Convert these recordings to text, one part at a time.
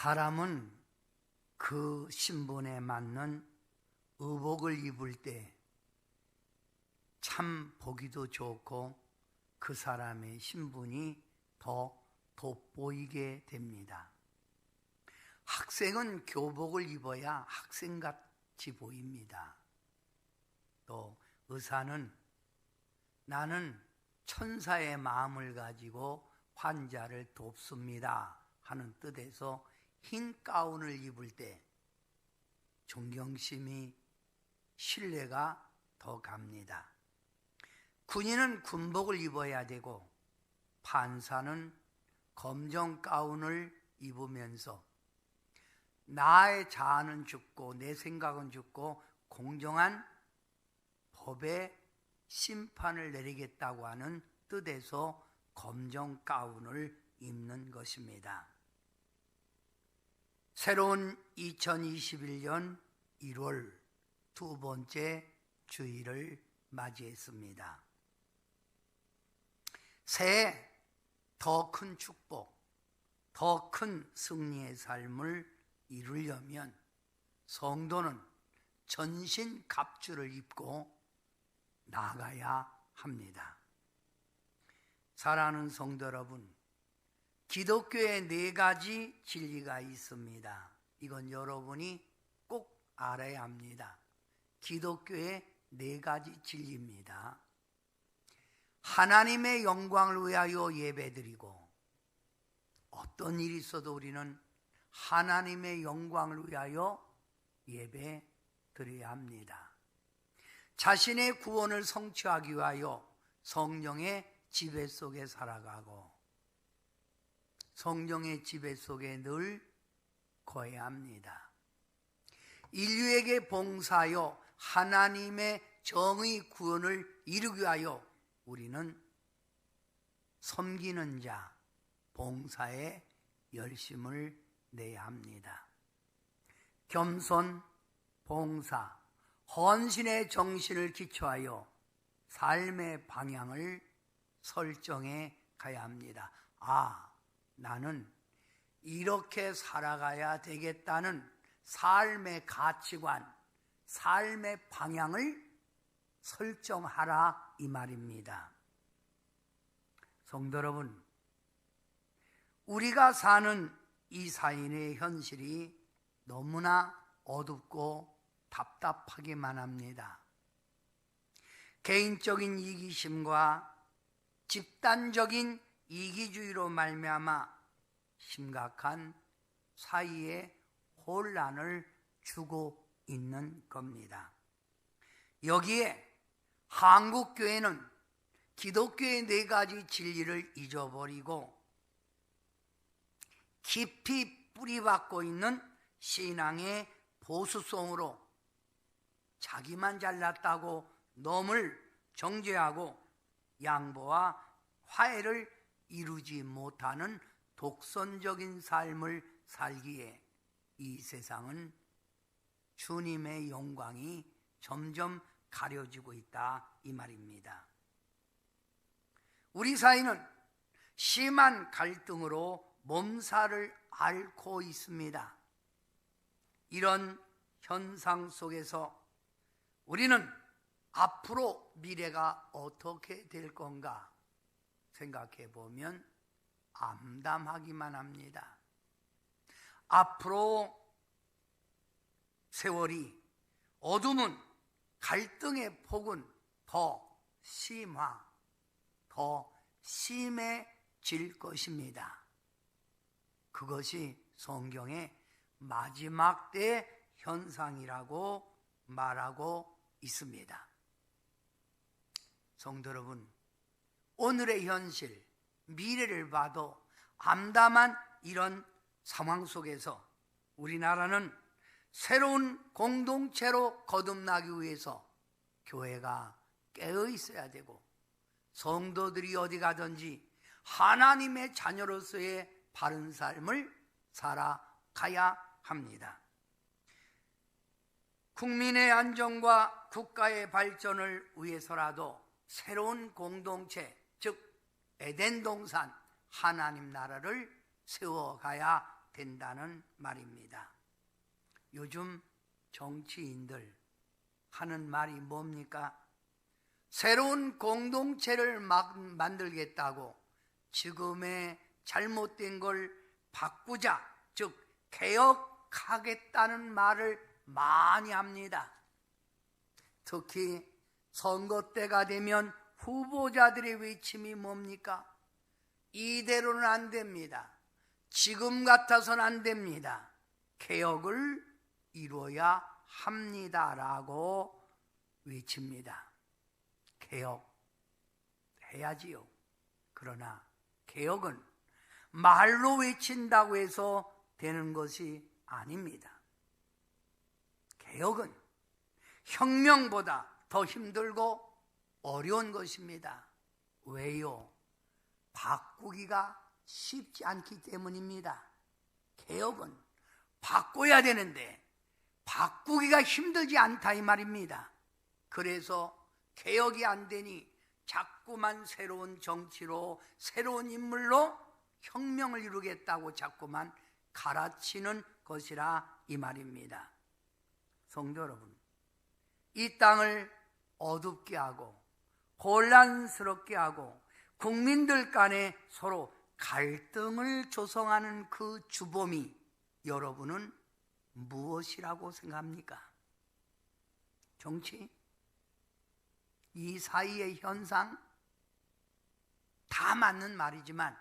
사람은 그 신분에 맞는 의복을 입을 때 참 보기도 좋고 그 사람의 신분이 더 돋보이게 됩니다. 학생은 교복을 입어야 학생같이 보입니다. 또 의사는 나는 천사의 마음을 가지고 환자를 돕습니다 하는 뜻에서 흰 가운을 입을 때 존경심이, 신뢰가 더 갑니다. 군인은 군복을 입어야 되고 판사는 검정 가운을 입으면서 나의 자아는 죽고 내 생각은 죽고 공정한 법의 심판을 내리겠다고 하는 뜻에서 검정 가운을 입는 것입니다. 새로운 2021년 1월 두 번째 주일을 맞이했습니다. 새해 더 큰 축복, 더 큰 승리의 삶을 이루려면 성도는 전신 갑주를 입고 나가야 합니다. 사랑하는 성도 여러분, 기독교에 4가지 진리가 있습니다. 이건 여러분이 꼭 알아야 합니다. 기독교의 4가지 진리입니다. 하나님의 영광을 위하여 예배드리고, 어떤 일이 있어도 우리는 하나님의 영광을 위하여 예배드려야 합니다. 자신의 구원을 성취하기 위하여 성령의 지배 속에 살아가고 성령의 지배 속에 늘 거해야 합니다. 인류에게 봉사하여 하나님의 정의 구원을 이루기 위하여 우리는 섬기는 자, 봉사에 열심을 내야 합니다. 겸손, 봉사, 헌신의 정신을 기초하여 삶의 방향을 설정해 가야 합니다. 나는 이렇게 살아가야 되겠다는 삶의 가치관, 삶의 방향을 설정하라 이 말입니다. 성도 여러분, 우리가 사는 이 사인의 현실이 너무나 어둡고 답답하기만 합니다. 개인적인 이기심과 집단적인 이기주의로 말미암아 심각한 사이에 혼란을 주고 있는 겁니다. 여기에 한국교회는 기독교의 4가지 진리를 잊어버리고 깊이 뿌리박고 있는 신앙의 보수성으로 자기만 잘났다고 넘을 정죄하고 양보와 화해를 이루지 못하는 독선적인 삶을 살기에 이 세상은 주님의 영광이 점점 가려지고 있다 이 말입니다. 우리 사회는 심한 갈등으로 몸살을 앓고 있습니다. 이런 현상 속에서 우리는 앞으로 미래가 어떻게 될 건가 생각해 보면 암담하기만 합니다. 앞으로 세월이, 어둠은, 갈등의 폭은 더 심해질 것입니다. 그것이 성경의 마지막 때 현상이라고 말하고 있습니다. 성도 여러분, 오늘의 현실, 미래를 봐도 암담한 이런 상황 속에서 우리나라는 새로운 공동체로 거듭나기 위해서 교회가 깨어 있어야 되고 성도들이 어디 가든지 하나님의 자녀로서의 바른 삶을 살아가야 합니다. 국민의 안정과 국가의 발전을 위해서라도 새로운 공동체, 즉 에덴 동산 하나님 나라를 세워가야 된다는 말입니다. 요즘 정치인들 하는 말이 뭡니까? 새로운 공동체를 만들겠다고 지금의 잘못된 걸 바꾸자, 즉 개혁하겠다는 말을 많이 합니다. 특히 선거 때가 되면 후보자들의 외침이 뭡니까? 이대로는 안 됩니다. 지금 같아서는 안 됩니다. 개혁을 이루어야 합니다라고 외칩니다. 개혁해야지요. 그러나 개혁은 말로 외친다고 해서 되는 것이 아닙니다. 개혁은 혁명보다 더 힘들고 어려운 것입니다. 왜요? 바꾸기가 쉽지 않기 때문입니다. 개혁은 바꿔야 되는데 바꾸기가 힘들지 않다 이 말입니다. 그래서 개혁이 안 되니 자꾸만 새로운 정치로 새로운 인물로 혁명을 이루겠다고 자꾸만 갈아치는 것이라 이 말입니다. 성도 여러분, 이 땅을 어둡게 하고 혼란스럽게 하고 국민들 간에 서로 갈등을 조성하는 그 주범이 여러분은 무엇이라고 생각합니까? 정치? 이 사이의 현상? 다 맞는 말이지만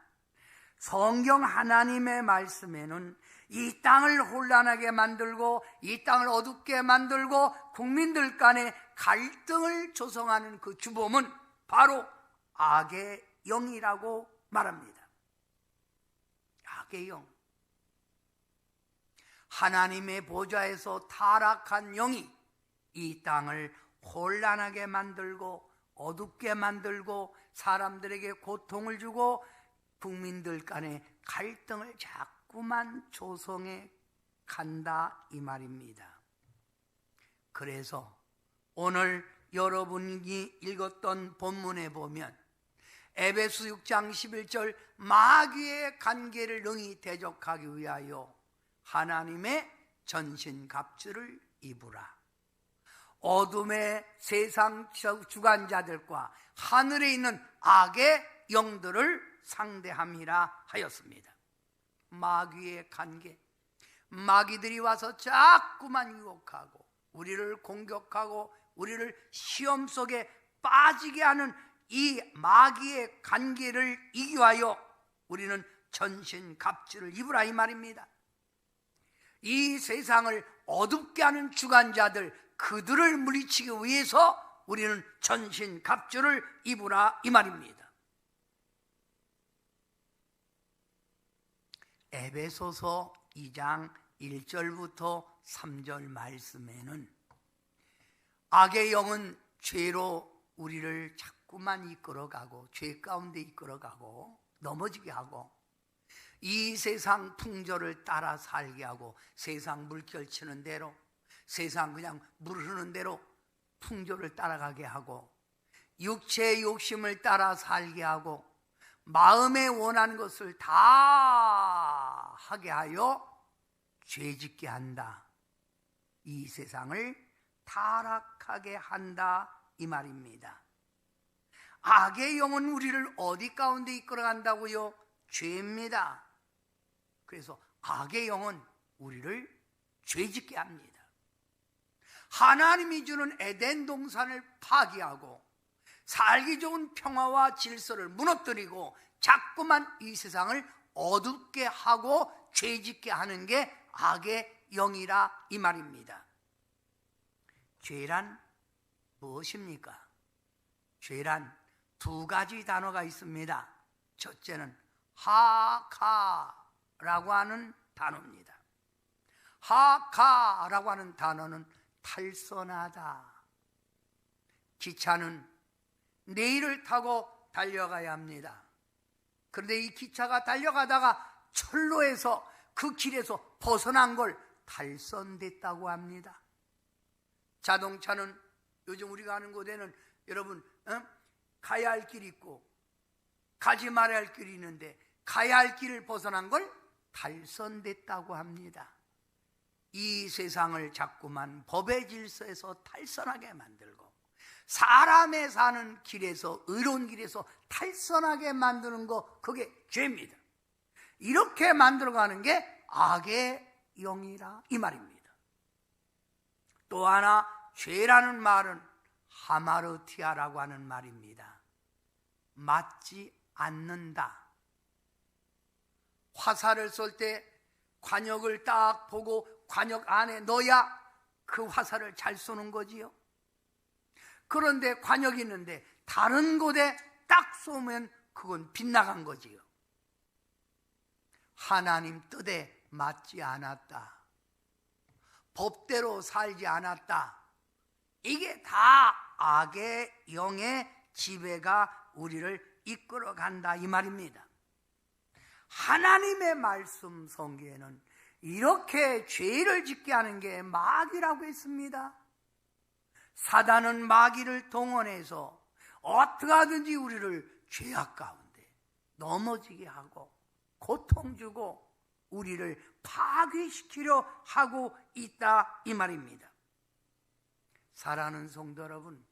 성경 하나님의 말씀에는 이 땅을 혼란하게 만들고 이 땅을 어둡게 만들고 국민들 간에 갈등을 조성하는 그 주범은 바로 악의 영이라고 말합니다. 악의 영. 하나님의 보좌에서 타락한 영이 이 땅을 혼란하게 만들고 어둡게 만들고 사람들에게 고통을 주고 국민들 간에 갈등을 자꾸만 조성해 간다 이 말입니다. 그래서 오늘 여러분이 읽었던 본문에 보면 에베소 6장 11절 마귀의 관계를 능히 대적하기 위하여 하나님의 전신갑주를 입으라. 어둠의 세상 주관자들과 하늘에 있는 악의 영들을 상대함이라 하였습니다. 마귀의 관계, 마귀들이 와서 자꾸만 유혹하고 우리를 공격하고 우리를 시험 속에 빠지게 하는 이 마귀의 관계를 이기 위하여 우리는 전신갑주를 입으라 이 말입니다. 이 세상을 어둡게 하는 주관자들, 그들을 물리치기 위해서 우리는 전신갑주를 입으라 이 말입니다. 에베소서 2장 1절부터 3절 말씀에는 악의 영은 죄로 우리를 자꾸만 이끌어가고 죄 가운데 이끌어가고 넘어지게 하고 이 세상 풍조를 따라 살게 하고 세상 물결 치는 대로 세상 그냥 물 흐르는 대로 풍조를 따라가게 하고 육체의 욕심을 따라 살게 하고 마음에 원하는 것을 다 하게 하여 죄짓게 한다. 이 세상을 타락하게 한다 이 말입니다. 악의 영은 우리를 어디 가운데 이끌어간다고요? 죄입니다. 그래서 악의 영은 우리를 죄짓게 합니다. 하나님이 주는 에덴 동산을 파기하고 살기 좋은 평화와 질서를 무너뜨리고 자꾸만 이 세상을 어둡게 하고 죄짓게 하는 게 악의 영이라 이 말입니다. 죄란 무엇입니까? 죄란 두 가지 단어가 있습니다. 첫째는 하카라고 하는 단어입니다. 하카라고 하는 단어는 탈선하다. 기차는 레일을 타고 달려가야 합니다. 그런데 이 기차가 달려가다가 철로에서 그 길에서 벗어난 걸 탈선됐다고 합니다. 자동차는 요즘 우리가 가는 곳에는 여러분 가야 할 길이 있고 가지 말아야 할 길이 있는데 가야 할 길을 벗어난 걸 탈선됐다고 합니다. 이 세상을 자꾸만 법의 질서에서 탈선하게 만들고 사람의 사는 길에서, 의로운 길에서 탈선하게 만드는 거, 그게 죄입니다. 이렇게 만들어가는 게 악의 영이라 이 말입니다. 또 하나, 죄라는 말은 하마르티아라고 하는 말입니다. 맞지 않는다. 화살을 쏠 때 관역을 딱 보고 관역 안에 넣어야 그 화살을 잘 쏘는 거지요. 그런데 관역이 있는데 다른 곳에 딱 쏘면 그건 빗나간 거지요. 하나님 뜻에 맞지 않았다. 법대로 살지 않았다. 이게 다 악의 영의 지배가 우리를 이끌어 간다 이 말입니다. 하나님의 말씀 성경에는 이렇게 죄를 짓게 하는 게 마귀라고 했습니다. 사단은 마귀를 동원해서 어떻게 하든지 우리를 죄악 가운데 넘어지게 하고 고통 주고 우리를 파괴시키려 하고 있다 이 말입니다. 사랑하는 성도 여러분,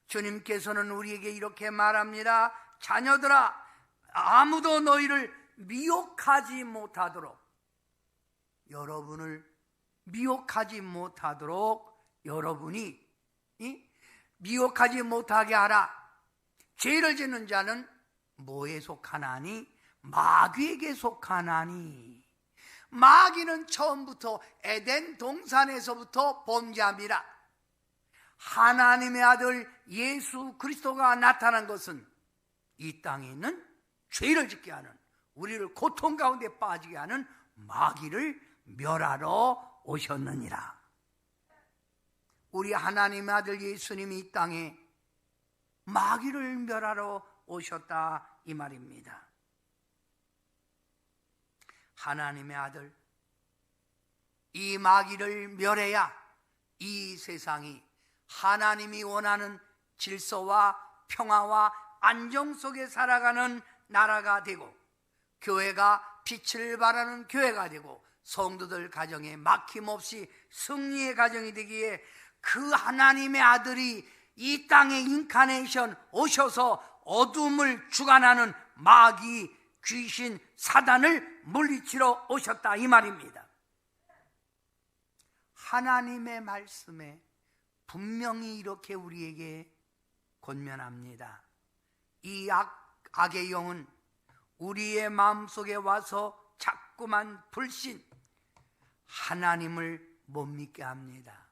주님께서는 우리에게 이렇게 말합니다. 자녀들아, 아무도 너희를 미혹하지 못하도록, 여러분을 미혹하지 못하도록 여러분이 미혹하지 못하게 하라. 죄를 짓는 자는 뭐에 속하나니? 마귀에게 속하나니. 마귀는 처음부터 에덴 동산에서부터 범죄합니다. 하나님의 아들 예수 그리스도가 나타난 것은 이 땅에 있는 죄를 짓게 하는, 우리를 고통 가운데 빠지게 하는 마귀를 멸하러 오셨느니라. 우리 하나님의 아들 예수님이 이 땅에 마귀를 멸하러 오셨다 이 말입니다. 하나님의 아들, 이 마귀를 멸해야 이 세상이 하나님이 원하는 질서와 평화와 안정 속에 살아가는 나라가 되고, 교회가 빛을 발하는 교회가 되고, 성도들 가정에 막힘없이 승리의 가정이 되기에 그 하나님의 아들이 이 땅에 인카네이션 오셔서 어둠을 주관하는 마귀, 귀신, 사단을 물리치러 오셨다 이 말입니다. 하나님의 말씀에 분명히 이렇게 우리에게 권면합니다. 이 악의 영은 우리의 마음속에 와서 자꾸만 불신, 하나님을 못 믿게 합니다.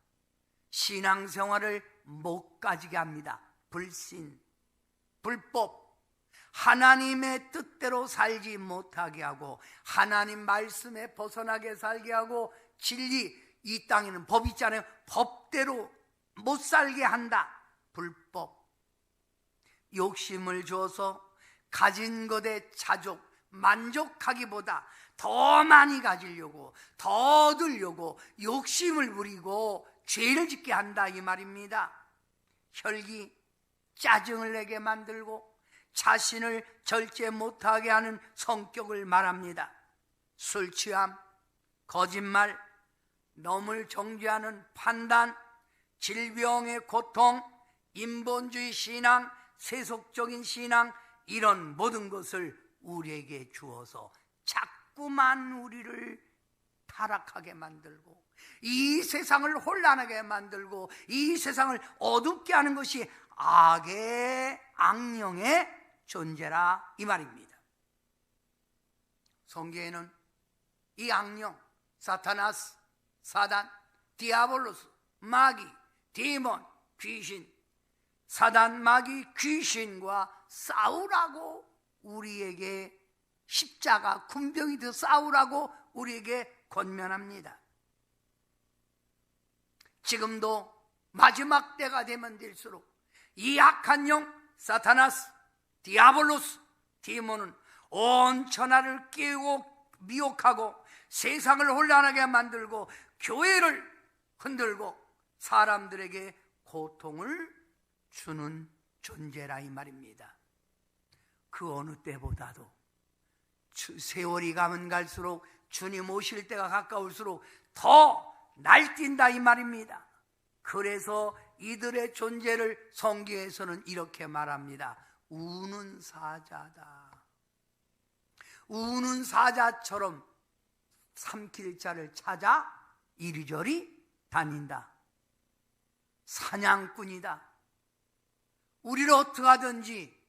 신앙생활을 못 가지게 합니다. 불신, 불법, 하나님의 뜻대로 살지 못하게 하고 하나님 말씀에 벗어나게 살게 하고, 진리, 이 땅에는 법 있잖아요. 법대로 못 살게 한다. 불법, 욕심을 줘서 가진 것에 자족, 만족하기보다 더 많이 가지려고, 더 얻으려고 욕심을 부리고 죄를 짓게 한다 이 말입니다. 혈기, 짜증을 내게 만들고 자신을 절제 못하게 하는 성격을 말합니다. 술 취함, 거짓말, 넘을 정죄하는 판단, 질병의 고통, 인본주의 신앙, 세속적인 신앙, 이런 모든 것을 우리에게 주어서 자꾸만 우리를 타락하게 만들고 이 세상을 혼란하게 만들고 이 세상을 어둡게 하는 것이 악의, 악령의 존재라 이 말입니다. 성경에는 이 악령, 사타나스, 사단, 디아볼로스, 마귀, 데몬, 귀신, 사단, 마귀, 귀신과 싸우라고 우리에게, 십자가 군병이 되어 싸우라고 우리에게 권면합니다. 지금도 마지막 때가 되면 될수록 이 악한 영, 사타나스, 디아볼로스, 디몬은 온 천하를 깨우고 미혹하고 세상을 혼란하게 만들고 교회를 흔들고 사람들에게 고통을 주는 존재라 이 말입니다. 그 어느 때보다도 세월이 가면 갈수록 주님 오실 때가 가까울수록 더 날뛴다 이 말입니다. 그래서 이들의 존재를 성경에서는 이렇게 말합니다. 우는 사자다. 우는 사자처럼 삼킬 자를 찾아 이리저리 다닌다. 사냥꾼이다. 우리를 어떻게 하든지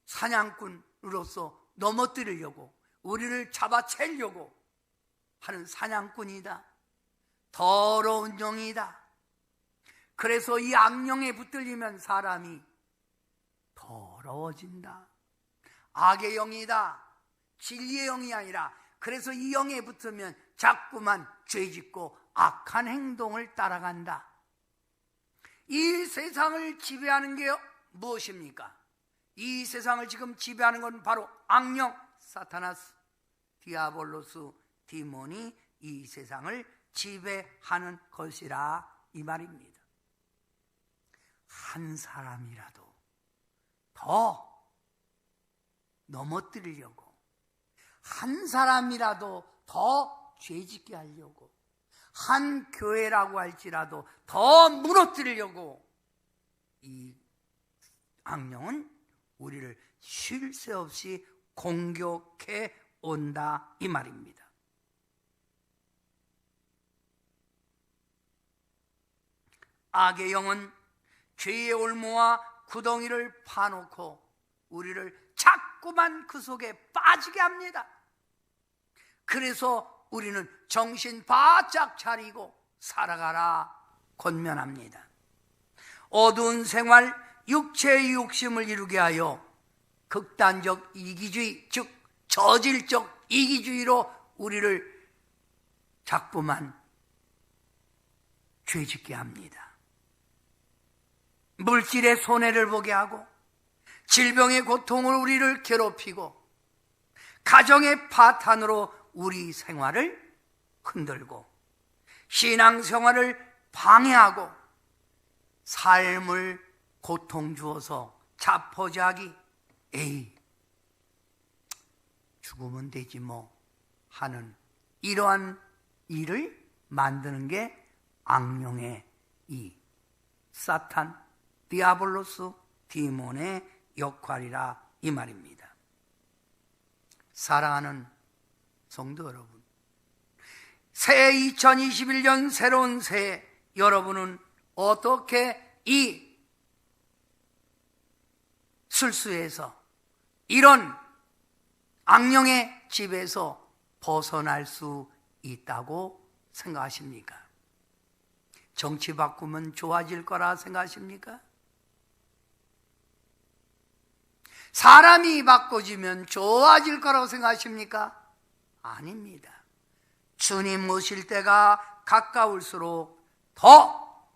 사냥꾼으로서 넘어뜨리려고, 우리를 잡아채려고 하는 사냥꾼이다. 더러운 영이다. 그래서 이 악령에 붙들리면 사람이 더러워진다. 악의 영이다. 진리의 영이 아니라, 그래서 이 영에 붙으면 자꾸만 죄짓고 악한 행동을 따라간다. 이 세상을 지배하는 게 무엇입니까? 이 세상을 지금 지배하는 건 바로 악령, 사타나스, 디아볼로스, 디몬이 이 세상을 지배하는 것이라 이 말입니다. 한 사람이라도 더 넘어뜨리려고, 한 사람이라도 더 죄짓게 하려고, 한 교회라고 할지라도 더 무너뜨리려고 이 악령은 우리를 쉴 새 없이 공격해 온다 이 말입니다. 악의 영은 죄의 올무와 구덩이를 파놓고 우리를 자꾸만 그 속에 빠지게 합니다. 그래서 우리는 정신 바짝 차리고 살아가라 권면합니다. 어두운 생활, 육체의 욕심을 이루게 하여 극단적 이기주의, 즉 저질적 이기주의로 우리를 자꾸만 죄짓게 합니다. 물질의 손해를 보게 하고, 질병의 고통으로 우리를 괴롭히고, 가정의 파탄으로 우리 생활을 흔들고, 신앙생활을 방해하고, 삶을 고통 주어서 자포자기, 에이 죽으면 되지 뭐 하는 이러한 일을 만드는 게 악령의 이 사탄, 디아볼로스, 디몬의 역할이라 이 말입니다. 사랑하는 성도 여러분, 새해 2021년 새로운 새해, 여러분은 어떻게 이 술수에서, 이런 악령의 집에서 벗어날 수 있다고 생각하십니까? 정치 바꾸면 좋아질 거라 생각하십니까? 사람이 바꿔지면 좋아질 거라고 생각하십니까? 아닙니다. 주님 오실 때가 가까울수록 더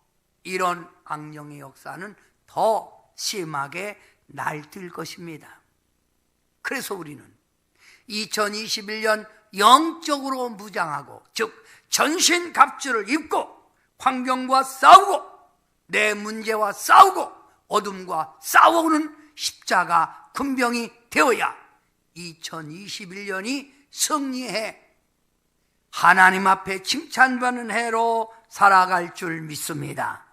이런 악령의 역사는 더 심하게 날뛸 것입니다. 그래서 우리는 2021년 영적으로 무장하고, 즉 전신갑주를 입고 환경과 싸우고, 내 문제와 싸우고, 어둠과 싸우는 십자가 군병이 되어야 2021년이 승리해 하나님 앞에 칭찬받는 해로 살아갈 줄 믿습니다.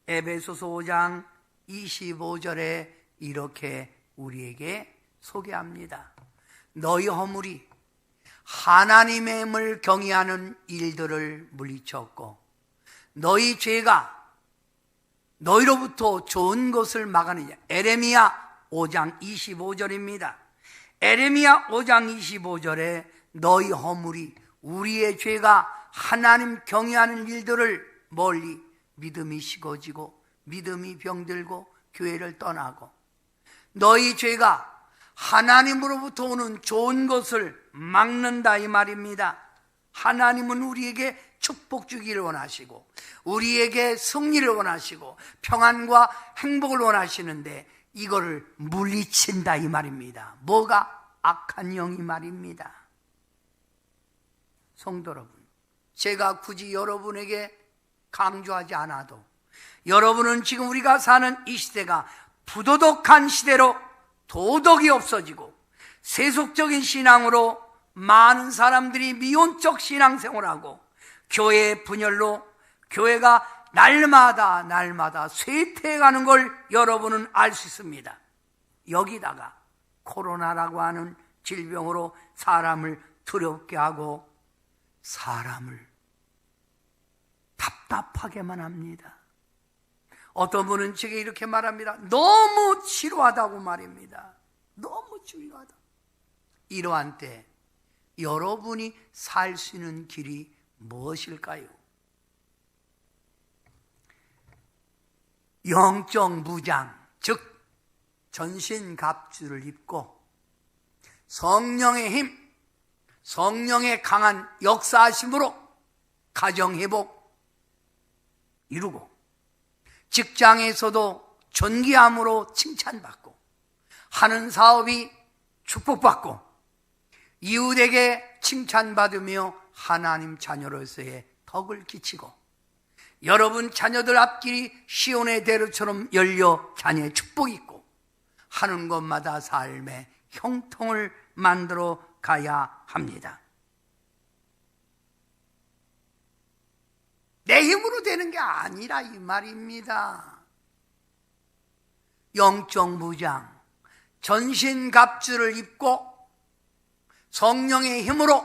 에베소서 5장 25절에 이렇게 우리에게 소개합니다. 너희 허물이 하나님의 힘을 경외하는 일들을 물리쳤고, 너희 죄가 너희로부터 좋은 것을 막아내냐. 에레미야 5장 25절입니다. 에레미야 5장 25절에 너희 허물이, 우리의 죄가 하나님 경외하는 일들을 멀리, 믿음이 식어지고 믿음이 병들고 교회를 떠나고, 너희 죄가 하나님으로부터 오는 좋은 것을 막는다 이 말입니다. 하나님은 우리에게 축복 주기를 원하시고, 우리에게 승리를 원하시고, 평안과 행복을 원하시는데 이거를 물리친다 이 말입니다. 뭐가? 악한 영이 말입니다. 성도 여러분, 제가 굳이 여러분에게 강조하지 않아도 여러분은 지금 우리가 사는 이 시대가 부도덕한 시대로 도덕이 없어지고 세속적인 신앙으로 많은 사람들이 미온적 신앙생활하고 교회 분열로 교회가 날마다 쇠퇴해가는 걸 여러분은 알 수 있습니다. 여기다가 코로나라고 하는 질병으로 사람을 두렵게 하고 사람을 답답하게만 합니다. 어떤 분은 제게 이렇게 말합니다. 너무 지루하다고 말입니다. 너무 지루하다. 이러한 때 여러분이 살 수 있는 길이 무엇일까요? 영적 무장, 즉 전신갑주를 입고 성령의 힘, 성령의 강한 역사하심으로 가정회복 이루고 직장에서도 존귀함으로 칭찬받고 하는 사업이 축복받고 이웃에게 칭찬받으며 하나님 자녀로서의 덕을 끼치고 여러분 자녀들 앞길이 시온의 대로처럼 열려 자녀의 축복이 있고 하는 것마다 삶의 형통을 만들어 가야 합니다. 내 힘으로 되는 게 아니라 이 말입니다. 영적 무장, 전신갑주를 입고 성령의 힘으로,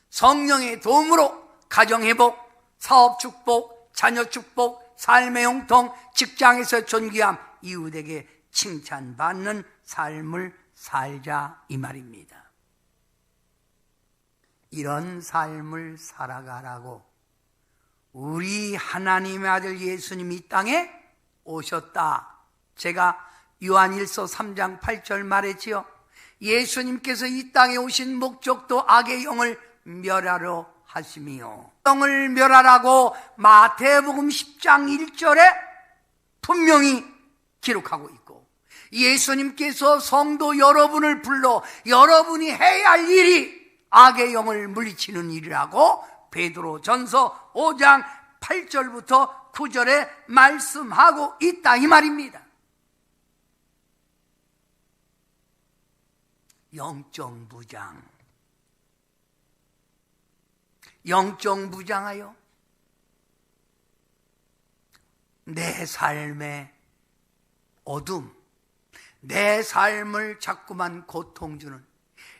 성령의 도움으로 가정회복, 사업축복, 자녀축복, 삶의 형통, 직장에서 존귀함, 이웃에게 칭찬받는 삶을 살자 이 말입니다. 이런 삶을 살아가라고 우리 하나님의 아들 예수님이 이 땅에 오셨다. 제가 요한일서 3장 8절 말했지요. 예수님께서 이 땅에 오신 목적도 악의 영을 멸하러 하심이요, 영을 멸하라고 마태복음 10장 1절에 분명히 기록하고 있고, 예수님께서 성도 여러분을 불러 여러분이 해야 할 일이 악의 영을 물리치는 일이라고 베드로전서 5장 8절부터 9절에 말씀하고 있다 이 말입니다. 영적 무장, 영적 무장하여 내 삶의 어둠, 내 삶을 자꾸만 고통 주는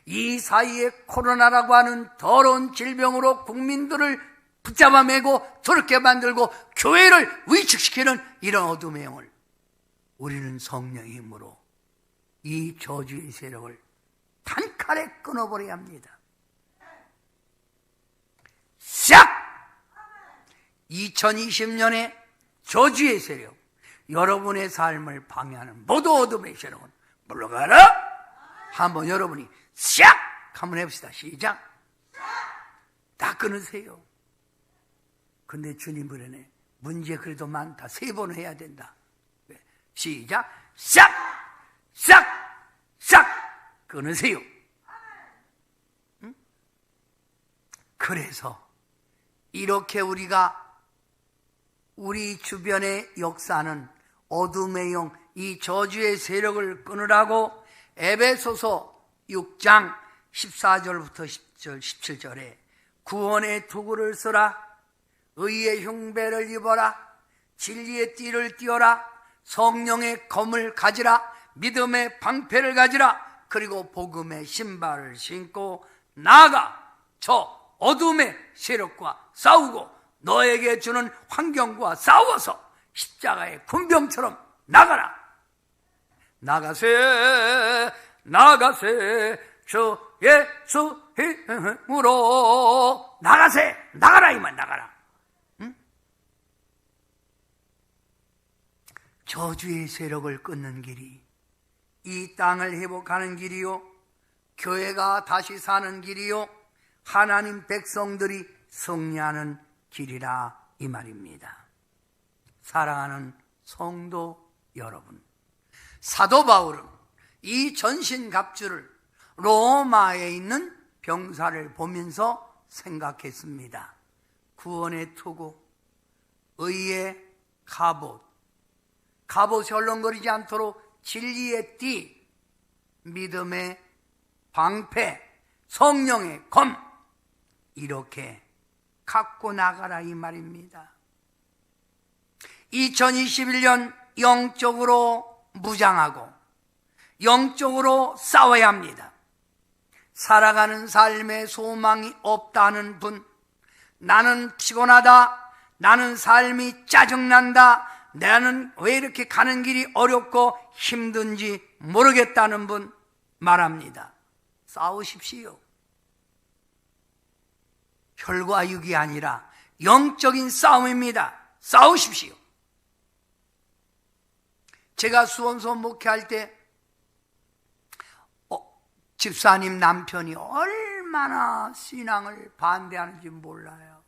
이 사이에 코로나라고 하는 더러운 질병으로 국민들을 붙잡아 매고 더럽게 만들고 교회를 위축시키는 이런 어둠의 영을 우리는 성령의 힘으로 이 저주의 세력을 단칼에 끊어버려야 합니다. 싹! 2020년에 저주의 세력, 여러분의 삶을 방해하는 모든 어둠의 세력은 물러가라! 한번 여러분이 싹! 한번 해봅시다. 시작! 다 끊으세요. 근데 주님 그러네. 문제 그래도 많다. 3번 해야 된다. 시작! 싹! 싹! 싹! 끊으세요. 응? 그래서 이렇게 우리가 우리 주변에 역사하는 어둠의 영, 이 저주의 세력을 끊으라고 에베소서 6장 14절부터 10절, 17절에 구원의 도구를 써라, 의의 흉배를 입어라, 진리의 띠를 띠어라, 성령의 검을 가지라, 믿음의 방패를 가지라, 그리고 복음의 신발을 신고 나아가 저 어둠의 세력과 싸우고 너에게 주는 환경과 싸워서 십자가의 군병처럼 나가라. 나가세 나가세 주 예수 힘으로 나가세. 나가라 이만 나가라. 응? 저주의 세력을 끊는 길이 이 땅을 회복하는 길이요, 교회가 다시 사는 길이요, 하나님 백성들이 승리하는 길이라 이 말입니다. 사랑하는 성도 여러분, 사도 바울은 이 전신갑주를 로마에 있는 병사를 보면서 생각했습니다. 구원의 투구, 의의 갑옷, 갑옷이 얼렁거리지 않도록 진리의 띠, 믿음의 방패, 성령의 검, 이렇게 갖고 나가라 이 말입니다. 2021년 영적으로 무장하고 영적으로 싸워야 합니다. 살아가는 삶에 소망이 없다는 분, 나는 피곤하다, 나는 삶이 짜증난다, 나는 왜 이렇게 가는 길이 어렵고 힘든지 모르겠다는 분 말합니다. 싸우십시오. 혈과 육이 아니라 영적인 싸움입니다. 싸우십시오. 제가 수원소 목회할 때 집사님 남편이 얼마나 신앙을 반대하는지 몰라요.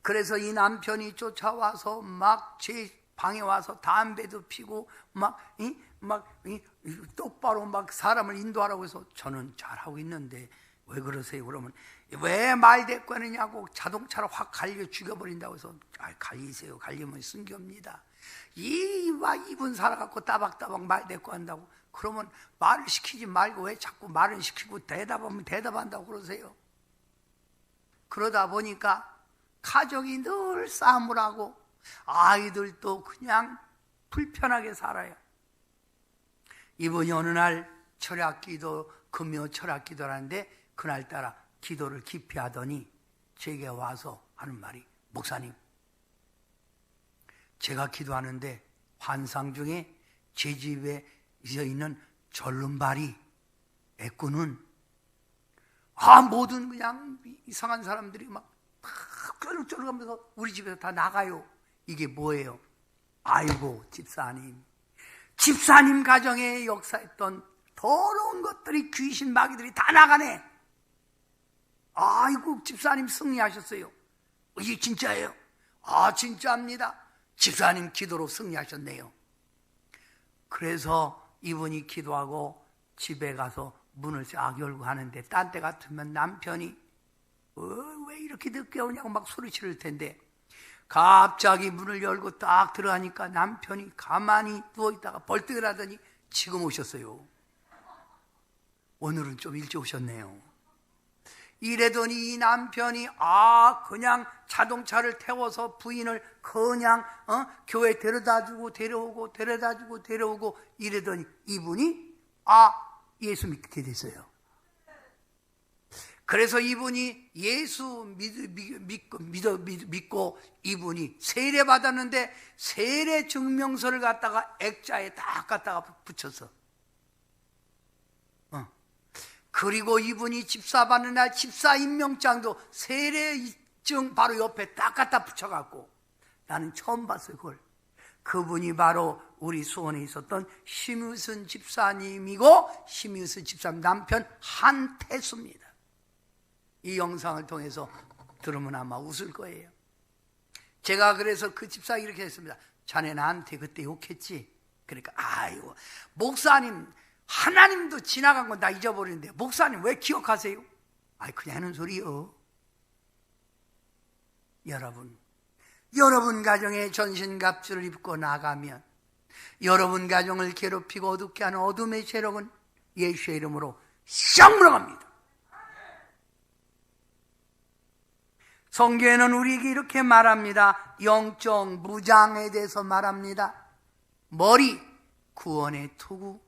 그래서 이 남편이 쫓아와서 막 제 방에 와서 담배도 피고 막 똑바로 막 사람을 인도하라고 해서 저는 잘하고 있는데 왜 그러세요? 그러면 왜 말대꾸하느냐고 자동차로 확 갈려 죽여버린다고 해서 갈리세요. 갈리면 순교입니다. 이분 살아갖고 따박따박 말대꾸한다고 그러면 말을 시키지 말고 왜 자꾸 말을 시키고 대답하면 대답한다고 그러세요? 그러다 보니까 가족이 늘 싸움을 하고 아이들도 그냥 불편하게 살아요. 이분이 어느 날 철학기도, 금요 철학기도를 하는데 그날따라 기도를 깊이 하더니 제게 와서 하는 말이, 목사님, 제가 기도하는데 환상 중에 제 집에 있는 절름발이 애꾸는 모든 그냥 이상한 사람들이 막 쫄깃쫄깃하면서 우리 집에서 다 나가요. 이게 뭐예요? 아이고 집사님 가정에 역사했던 더러운 것들이, 귀신 마귀들이 다 나가네. 아이고 집사님 승리하셨어요. 이게 진짜예요? 진짜입니다. 집사님 기도로 승리하셨네요. 그래서 이분이 기도하고 집에 가서 문을 쫙 열고 하는데 딴 때 같으면 남편이 왜 이렇게 늦게 오냐고 막 소리 지를 텐데 갑자기 문을 열고 딱 들어가니까 남편이 가만히 누워있다가 벌떡 일어나더니 지금 오셨어요. 오늘은 좀 일찍 오셨네요. 이래더니 이 남편이 그냥 자동차를 태워서 부인을 그냥 교회 데려다주고 데려오고 이래더니 이분이 예수 믿게 됐어요. 그래서 이분이 예수 믿고 이분이 세례 받았는데 세례 증명서를 갖다가 액자에 딱 갖다가 붙였어. 그리고 이분이 집사 받는 날 집사 임명장도 세례증 바로 옆에 딱 갖다 붙여갖고 나는 처음 봤어요 그걸. 그분이 바로 우리 수원에 있었던 심유선 집사님이고 심유선 집사님 남편 한태수입니다. 이 영상을 통해서 들으면 아마 웃을 거예요. 제가 그래서 그 집사 이렇게 했습니다. 자네 나한테 그때 욕했지? 그러니까 아이고 목사님 하나님도 지나간 건 다 잊어버리는데 목사님 왜 기억하세요? 그냥 하는 소리요. 여러분 가정에 전신갑주를 입고 나가면 여러분 가정을 괴롭히고 어둡게 하는 어둠의 세력은 예수의 이름으로 싹 물어갑니다. 성경에는 우리에게 이렇게 말합니다. 영적 무장에 대해서 말합니다. 머리, 구원의 투구.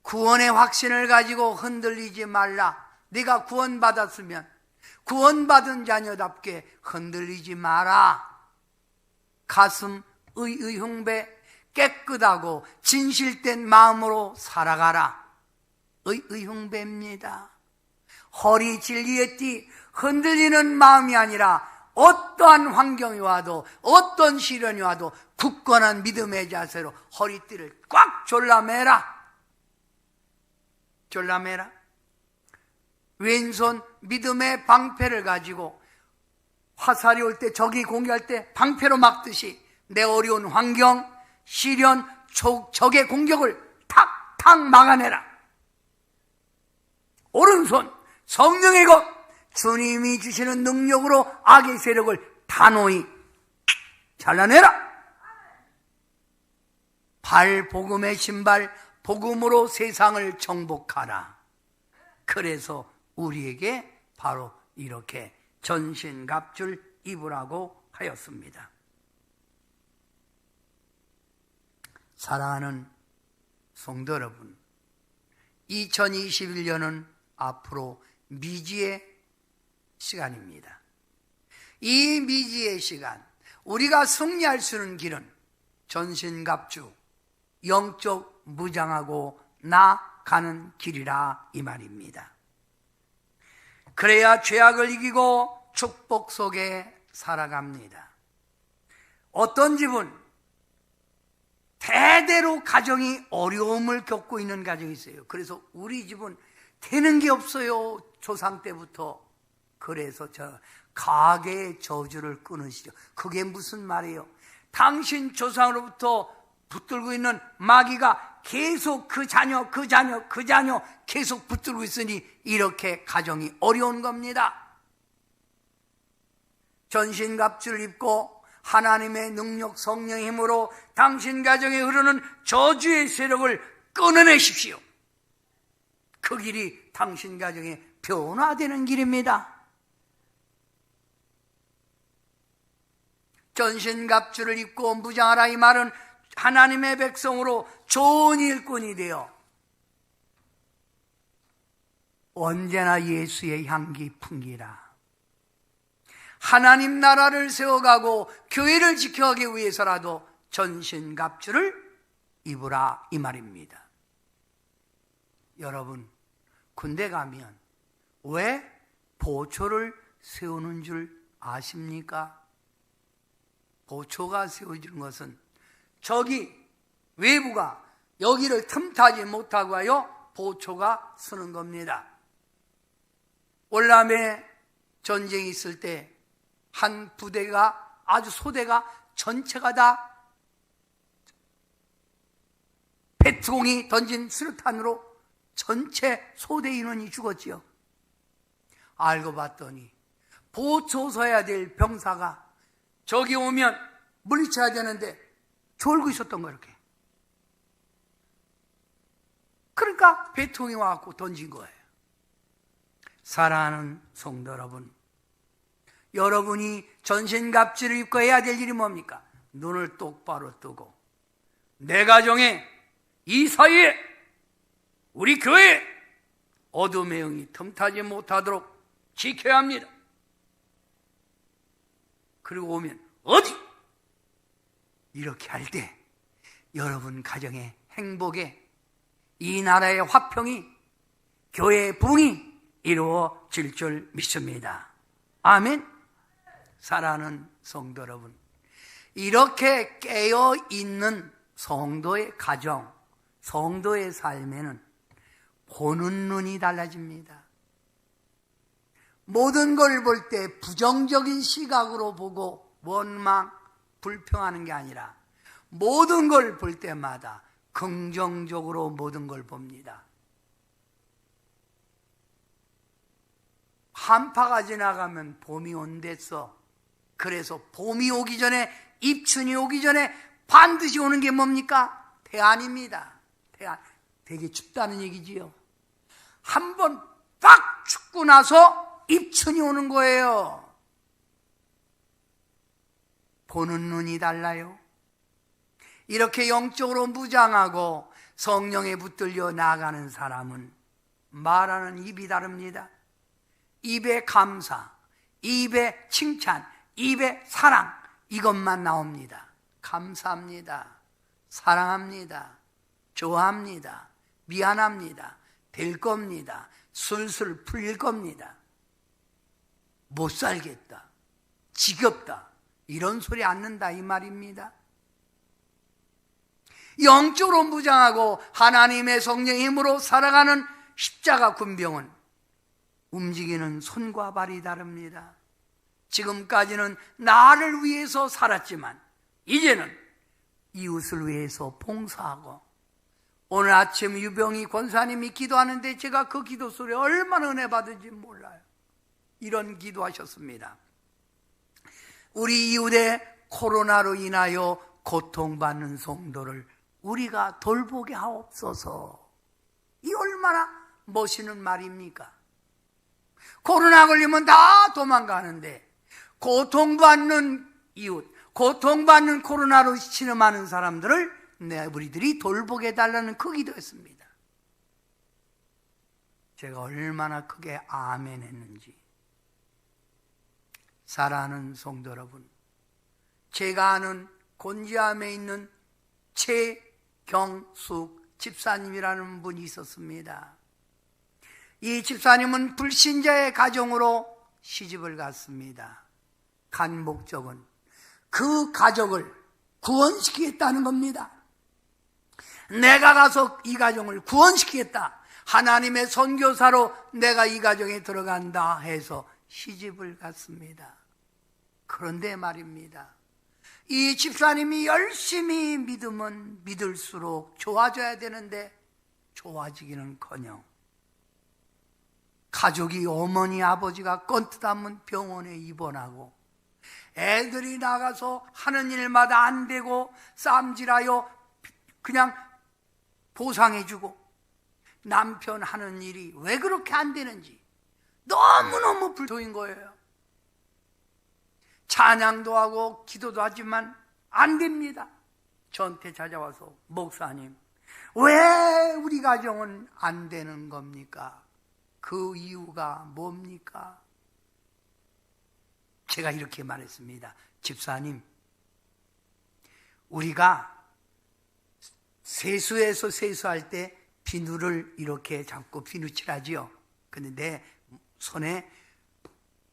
구원의 확신을 가지고 흔들리지 말라. 네가 구원받았으면 구원받은 자녀답게 흔들리지 마라. 가슴, 의흉배, 깨끗하고 진실된 마음으로 살아가라. 의흉배입니다. 허리 진리의 띠, 흔들리는 마음이 아니라 어떠한 환경이 와도 어떤 시련이 와도 굳건한 믿음의 자세로 허리띠를 꽉 졸라매라. 왼손 믿음의 방패를 가지고 화살이 올 때 적이 공격할 때 방패로 막듯이 내 어려운 환경, 시련, 적의 공격을 탁탁 막아내라. 오른손 성령의 것, 주님이 주시는 능력으로 악의 세력을 단호히 잘라내라. 발 복음의 신발, 복음으로 세상을 정복하라. 그래서 우리에게 바로 이렇게 전신갑주를 입으라고 하였습니다. 사랑하는 성도 여러분, 2021년은 앞으로 미지의 시간입니다. 이 미지의 시간, 우리가 승리할 수 있는 길은 전신갑주, 영적 무장하고 나가는 길이라 이 말입니다. 그래야 죄악을 이기고 축복 속에 살아갑니다. 어떤 집은 대대로 가정이 어려움을 겪고 있는 가정이 있어요. 그래서 우리 집은 되는 게 없어요, 조상 때부터. 그래서 저 가계의 저주를 끊으시죠. 그게 무슨 말이에요? 당신 조상으로부터 붙들고 있는 마귀가 계속 그 자녀 계속 붙들고 있으니 이렇게 가정이 어려운 겁니다. 전신갑주를 입고 하나님의 능력 성령의 힘으로 당신 가정에 흐르는 저주의 세력을 끊어내십시오. 그 길이 당신 가정의 변화되는 길입니다. 전신갑주를 입고 무장하라 이 말은 하나님의 백성으로 좋은 일꾼이 되어 언제나 예수의 향기 풍기라. 하나님 나라를 세워가고 교회를 지켜가기 위해서라도 전신갑주를 입으라 이 말입니다. 여러분, 군대 가면 왜 보초를 세우는 줄 아십니까? 보초가 세워지는 것은 적이 외부가 여기를 틈타지 못하고 하여 보초가 서는 겁니다. 월남에 전쟁이 있을 때 한 부대가, 아주 소대가 전체가 다 페트공이 던진 수류탄으로 전체 소대 인원이 죽었지요. 알고 봤더니 보초 서야 될 병사가 적이 오면 물리쳐야 되는데 졸고 있었던 거예요. 이렇게. 그러니까 배통이 와갖고 던진 거예요. 사랑하는 성도 여러분, 여러분이 전신갑주를 입고 해야 될 일이 뭡니까? 눈을 똑바로 뜨고 내 가정에, 이 사이에, 우리 교회에 어둠의 영이 틈타지 못하도록 지켜야 합니다. 그리고 오면 어디? 이렇게 할 때 여러분 가정의 행복에, 이 나라의 화평이, 교회의 부흥이 이루어질 줄 믿습니다. 아멘. 사랑하는 성도 여러분, 이렇게 깨어있는 성도의 가정, 성도의 삶에는 보는 눈이 달라집니다. 모든 걸 볼 때 부정적인 시각으로 보고 원망, 불평하는 게 아니라 모든 걸 볼 때마다 긍정적으로 모든 걸 봅니다. 한파가 지나가면 봄이 온댔어. 그래서 봄이 오기 전에, 입춘이 오기 전에 반드시 오는 게 뭡니까? 태안입니다. 태안. 되게 춥다는 얘기지요. 한번 빡 춥고 나서 입춘이 오는 거예요. 보는 눈이 달라요. 이렇게 영적으로 무장하고 성령에 붙들려 나아가는 사람은 말하는 입이 다릅니다. 입에 감사, 입에 칭찬, 입에 사랑, 이것만 나옵니다. 감사합니다. 사랑합니다. 좋아합니다. 미안합니다. 될 겁니다. 술술 풀릴 겁니다. 못 살겠다. 지겹다. 이런 소리 않는다 이 말입니다. 영적으로 무장하고 하나님의 성령의 힘으로 살아가는 십자가 군병은 움직이는 손과 발이 다릅니다. 지금까지는 나를 위해서 살았지만 이제는 이웃을 위해서 봉사하고, 오늘 아침 유병희 권사님이 기도하는데 제가 그 기도 소리에 얼마나 은혜 받은지 몰라요. 이런 기도하셨습니다. 우리 이웃에 코로나로 인하여 고통받는 성도를 우리가 돌보게 하옵소서. 이 얼마나 멋있는 말입니까? 코로나 걸리면 다 도망가는데 고통받는 이웃, 고통받는 코로나로 신음하는 사람들을 우리들이 돌보게 해달라는 그 기도였습니다. 제가 얼마나 크게 아멘 했는지. 사랑하는 성도 여러분, 제가 아는 곤지암에 있는 최경숙 집사님이라는 분이 있었습니다. 이 집사님은 불신자의 가정으로 시집을 갔습니다. 간 목적은 그 가족을 구원시키겠다는 겁니다. 내가 가서 이 가정을 구원시키겠다. 하나님의 선교사로 내가 이 가정에 들어간다 해서 시집을 갔습니다. 그런데 말입니다, 이 집사님이 열심히 믿으면 믿을수록 좋아져야 되는데 좋아지기는커녕 가족이, 어머니 아버지가 건투하면 병원에 입원하고, 애들이 나가서 하는 일마다 안 되고 쌈질하여 그냥 보상해주고, 남편 하는 일이 왜 그렇게 안 되는지 너무너무 불토인 거예요. 찬양도 하고 기도도 하지만 안 됩니다. 저한테 찾아와서, 목사님, 왜 우리 가정은 안 되는 겁니까? 그 이유가 뭡니까? 제가 이렇게 말했습니다. 집사님, 우리가 세수해서 세수할 때 비누를 이렇게 잡고 비누칠하지요. 근데 내 손에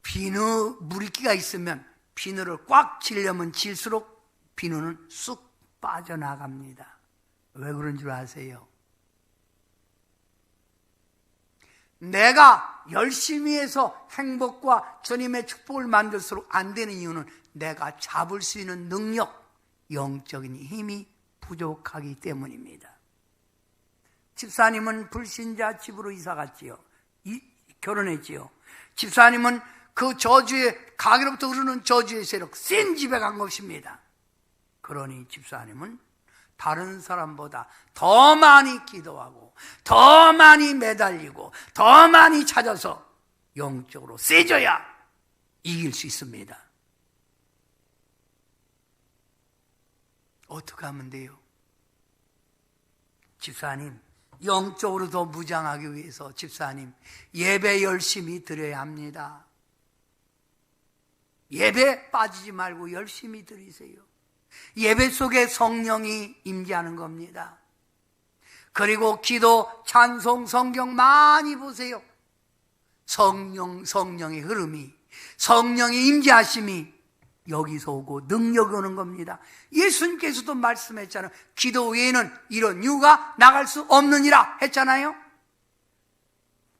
비누 물기가 있으면 비누를 꽉 칠려면 칠수록 비누는 쑥 빠져나갑니다. 왜 그런 줄 아세요? 내가 열심히 해서 행복과 주님의 축복을 만들수록 안 되는 이유는 내가 잡을 수 있는 능력, 영적인 힘이 부족하기 때문입니다. 집사님은 불신자 집으로 이사 갔지요. 결혼했지요. 집사님은 그 저주의, 가게로부터 흐르는 저주의 세력, 센 집에 간 것입니다. 그러니 집사님은 다른 사람보다 더 많이 기도하고, 더 많이 매달리고, 더 많이 찾아서 영적으로 세져야 이길 수 있습니다. 어떻게 하면 돼요? 집사님, 영적으로 더 무장하기 위해서 집사님, 예배 열심히 드려야 합니다. 예배 빠지지 말고 열심히 드리세요. 예배 속에 성령이 임재하는 겁니다. 그리고 기도, 찬송, 성경 많이 보세요. 성령의 흐름이, 성령의 임재하심이 여기서 오고 능력이 오는 겁니다. 예수님께서도 말씀했잖아요. 기도 외에는 이런 유가 나갈 수 없느니라 했잖아요.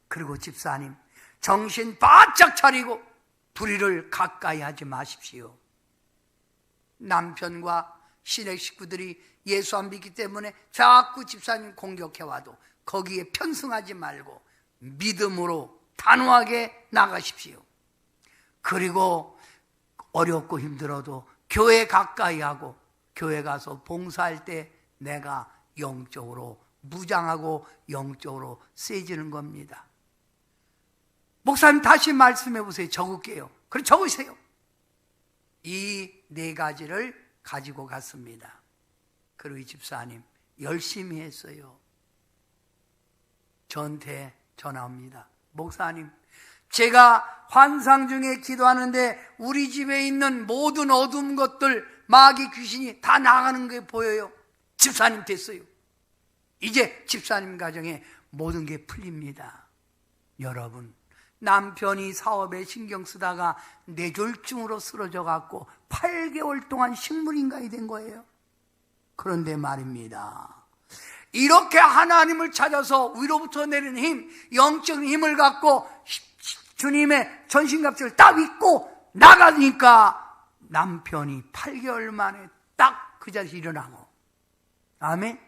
그리고 집사님, 정신 바짝 차리고 불의를 가까이 하지 마십시오. 남편과 시댁 식구들이 예수 안 믿기 때문에 자꾸 집사님 공격해와도 거기에 편승하지 말고 믿음으로 단호하게 나가십시오. 그리고 어렵고 힘들어도 교회 가까이 하고, 교회 가서 봉사할 때 내가 영적으로 무장하고 영적으로 세지는 겁니다. 목사님, 다시 말씀해 보세요. 적을게요. 그래, 적으세요. 이 네 가지를 가지고 갔습니다. 그리고 이 집사님 열심히 했어요. 저한테 전화 옵니다. 목사님, 제가 환상 중에 기도하는데 우리 집에 있는 모든 어두운 것들, 마귀 귀신이 다 나가는 게 보여요. 집사님 됐어요. 이제 집사님 가정에 모든 게 풀립니다. 여러분, 남편이 사업에 신경 쓰다가 뇌졸중으로 쓰러져 갖고 8개월 동안 식물인간이 된 거예요. 그런데 말입니다, 이렇게 하나님을 찾아서 위로부터 내리는 힘, 영적인 힘을 갖고 주님의 전신갑주를 딱 입고 나가니까 남편이 8개월 만에 딱 그 자리에서 일어나고, 아멘.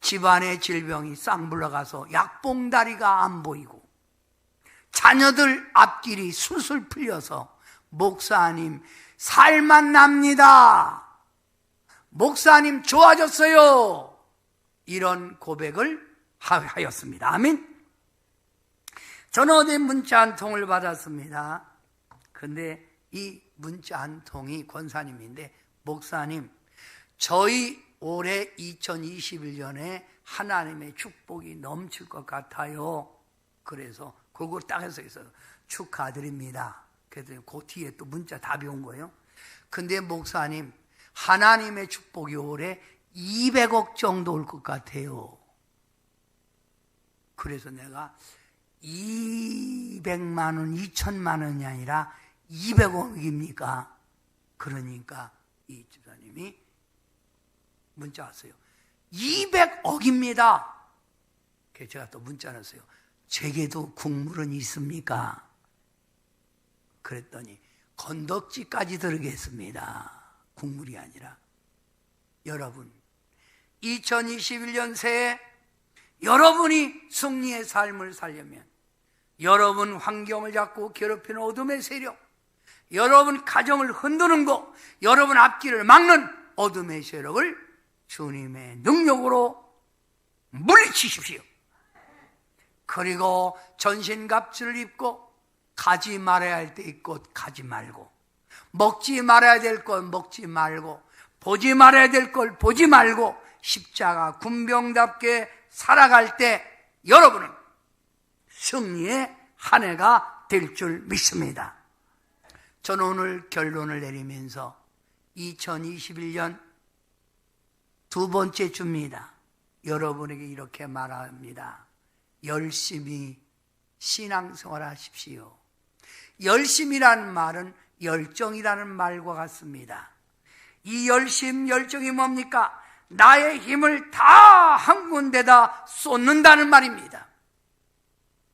집안의 질병이 싹 물러가서 약봉다리가 안 보이고, 자녀들 앞길이 술술 풀려서 목사님 살만 납니다. 목사님 좋아졌어요. 이런 고백을 하였습니다. 아멘. 저는 어제 문자 한 통을 받았습니다. 근데 이 문자 한 통이 권사님인데, 목사님, 저희 올해 2021년에 하나님의 축복이 넘칠 것 같아요. 그래서 그걸 딱 해서 축하드립니다. 그랬더니 그 뒤에 또 문자 답이 온 거예요. 근데 목사님, 하나님의 축복이 올해 200억 정도 올 것 같아요. 그래서 내가 200만 원, 2천만 원이 아니라 200억입니까? 그러니까 이 집사님이 문자 왔어요. 200억입니다. 그래서 제가 또 문자 넣었어요. 제게도 국물은 있습니까? 그랬더니 건덕지까지 들으겠습니다. 국물이 아니라. 여러분, 2021년 새해 여러분이 승리의 삶을 살려면, 여러분 환경을 잡고 괴롭히는 어둠의 세력, 여러분 가정을 흔드는 것, 여러분 앞길을 막는 어둠의 세력을 주님의 능력으로 물리치십시오. 그리고 전신갑주를 입고 가지 말아야 할 때 입고 가지 말고, 먹지 말아야 될 것 먹지 말고, 보지 말아야 될 걸 보지 말고, 십자가 군병답게 살아갈 때 여러분은 승리의 한 해가 될 줄 믿습니다. 저는 오늘 결론을 내리면서 2021년 두 번째 주입니다. 여러분에게 이렇게 말합니다. 열심히 신앙생활 하십시오. 열심이라는 말은 열정이라는 말과 같습니다. 이 열정이 뭡니까? 나의 힘을 다 한 군데다 쏟는다는 말입니다.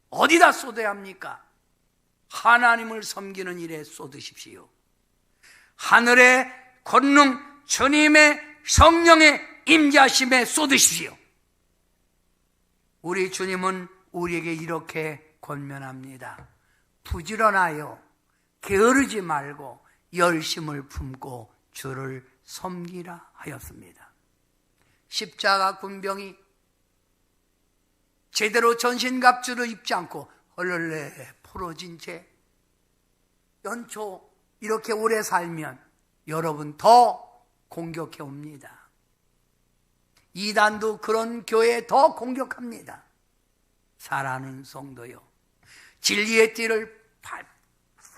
어디다 쏟아야 합니까? 하나님을 섬기는 일에 쏟으십시오. 하늘의 권능 주님의 성령의 임재하심에 쏟으십시오. 우리 주님은 우리에게 이렇게 권면합니다. 부지런하여 게으르지 말고 열심을 품고 주를 섬기라 하였습니다. 십자가 군병이 제대로 전신갑주를 입지 않고 헐레 포로진 채 연초 이렇게 오래 살면 여러분 더 공격해 옵니다. 이단도 그런 교회에 더 공격합니다. 사랑하는 성도요, 진리의 띠를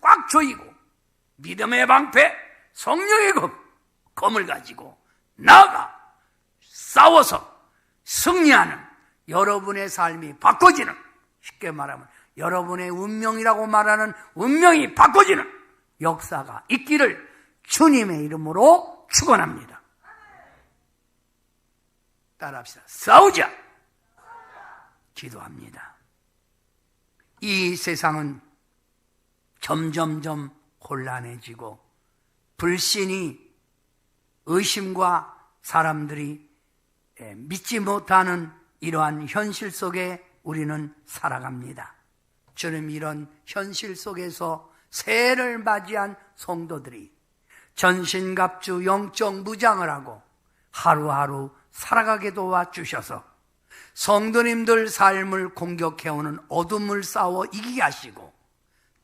꽉 조이고 믿음의 방패 성령의 검을 가지고 나아가 싸워서 승리하는 여러분의 삶이 바꿔지는, 쉽게 말하면 여러분의 운명이라고 말하는 운명이 바꿔지는 역사가 있기를 주님의 이름으로 축원합니다. 따라합시다. 싸우자. 기도합니다. 이 세상은 점점점 혼란해지고 불신이, 의심과 사람들이 믿지 못하는 이러한 현실 속에 우리는 살아갑니다. 주님, 이런 현실 속에서 새해를 맞이한 성도들이 전신갑주 영적 무장을 하고 하루하루 살아가게 도와주셔서 성도님들 삶을 공격해오는 어둠을 싸워 이기게 하시고,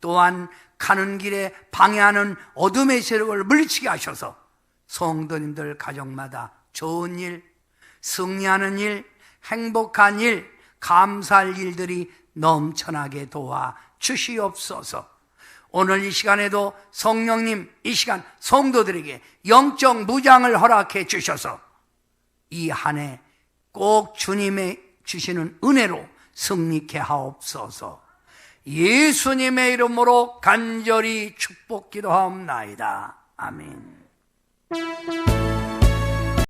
또한 가는 길에 방해하는 어둠의 세력을 물리치게 하셔서 성도님들 가정마다 좋은 일, 승리하는 일, 행복한 일, 감사할 일들이 넘쳐나게 도와 주시옵소서. 오늘 이 시간에도 성령님, 이 시간 성도들에게 영적 무장을 허락해 주셔서 이 한 해 꼭 주님의 주시는 은혜로 승리케 하옵소서. 예수님의 이름으로 간절히 축복 기도하옵나이다. 아멘.